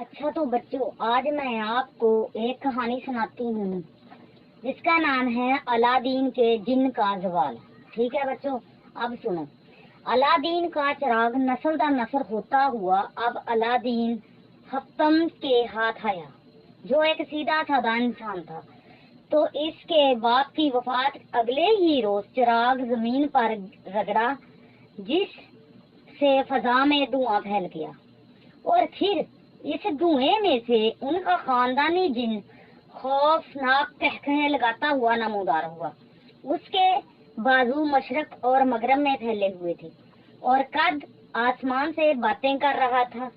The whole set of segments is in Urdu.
اچھا تو بچوں، آج میں آپ کو ایک کہانی سناتی ہوں جس کا نام ہے الادین کے جن کا زوال۔ ٹھیک ہے بچوں، اب سنو۔ الادین کا چراغ نسل در نسل ہوتا ہوا اب الادین حتم کے ہاتھ آیا، جو ایک سیدھا سادہ انسان تھا۔ تو اس کے باپ کی وفات اگلے ہی روز چراغ زمین پر رگڑا، جس سے فضا میں دھواں پھیل گیا، اور پھر اس دھوئیں میں سے ان کا خاندانی جن خوفناک قہقہے لگاتا ہوا نمودار ہوا۔ اس کے بازو مشرق اور مغرب میں پھیلے ہوئے تھے اور قد آسمان سے باتیں کر رہا تھا۔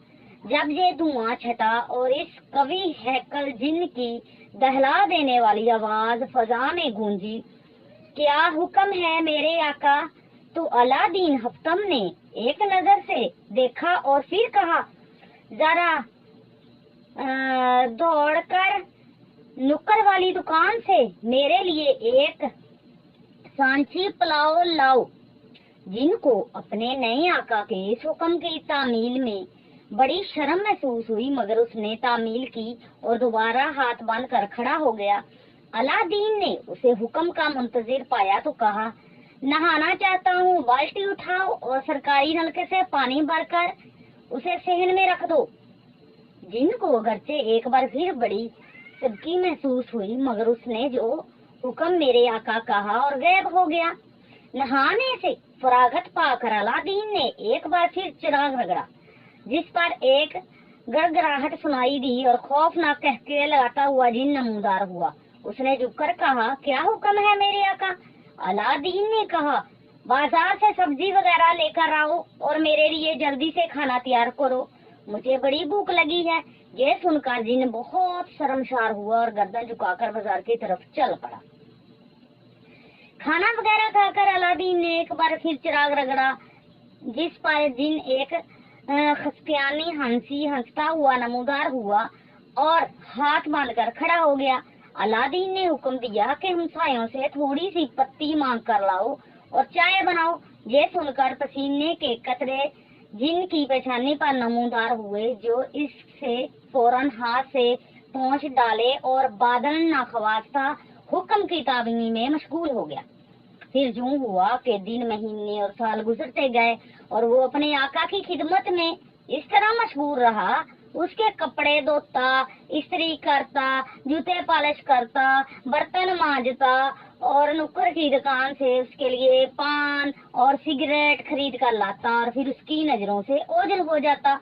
جب یہ دھواں چھٹا اور اس قوی ہیکل جن کی دہلا دینے والی آواز فضا میں گونجی، کیا حکم ہے میرے آقا؟ تو الادین حتم نے ایک نظر سے دیکھا اور پھر کہا، ذرا دوڑ کر نکر والی دکان سے میرے لیے ایک سانچی پلاؤ لاؤ۔ جن کو اپنے نئے آقا کے اس حکم کی تعمیل میں بڑی شرم محسوس ہوئی، مگر اس نے تعمیل کی اور دوبارہ ہاتھ باندھ کر کھڑا ہو گیا۔ الادین نے اسے حکم کا منتظر پایا تو کہا، نہانا چاہتا ہوں، بالٹی اٹھاؤ اور سرکاری نلکے سے پانی بھر کر اسے صحن میں رکھ دو۔ جن کو اگرچہ ایک بار پھر بڑی سبکی محسوس ہوئی، مگر اس نے جو حکم میرے آقا کہا اور غائب ہو گیا۔ نہانے سے فراغت پا کر الادین نے ایک بار پھر چراغ رگڑا، جس پر ایک گڑگڑاہٹ سنائی دی اور خوفناک قہقہے لگاتا ہوا جن نمودار ہوا۔ اس نے جھک کر کہا، کیا حکم ہے میرے آقا؟ الادین نے کہا، بازار سے سبزی وغیرہ لے کر آؤ اور میرے لیے جلدی سے کھانا تیار کرو، مجھے بڑی بھوک لگی ہے۔ یہ سن کر جن بہت شرمسار ہوا اور گردن جھکا کر بازار کی طرف چل پڑا۔ کھانا وغیرہ کھا کر الادین نے ایک بار پھر چراغ رگڑا، جس پر جن ایک خسکیانی ہنسی ہنستا ہوا نمودار ہوا اور ہاتھ باندھ کر کھڑا ہو گیا۔ الادین نے حکم دیا کہ ہمسایوں سے تھوڑی سی پتی مانگ کر لاؤ اور چائے بناؤ۔ یہ سن کر پسینے کے قطرے جن کی پیشانی پر نمودار ہوئے، جو اس سے فوراً ہاتھ سے پونچھ ڈالے اور بادل ناخواستہ حکم کی تعمیل میں مشغول ہو گیا۔ پھر یوں ہوا کہ دن، مہینے اور سال گزرتے گئے اور وہ اپنے آقا کی خدمت میں اس طرح مشغول رہا، اس کے کپڑے دھوتا، استری کرتا، جوتے پالش کرتا، برتن مانجتا اور نکر کی دکان سے اس کے لیے پان اور سگریٹ خرید کر لاتا اور پھر اس کی نظروں سے اوجھل ہو جاتا۔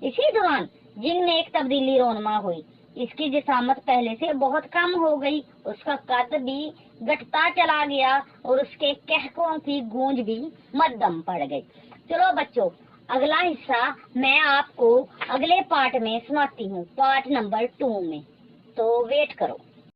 اسی دوران جن میں ایک تبدیلی رونما ہوئی۔ اس کی جسامت پہلے سے بہت کم ہو گئی، اس کا قد بھی گھٹتا چلا گیا اور اس کے قہقہوں کی گونج بھی مدھم پڑ گئی۔ چلو بچوں، اگلا حصہ میں آپ کو اگلے پارٹ میں سناتی ہوں، پارٹ نمبر 2 میں، تو ویٹ کرو۔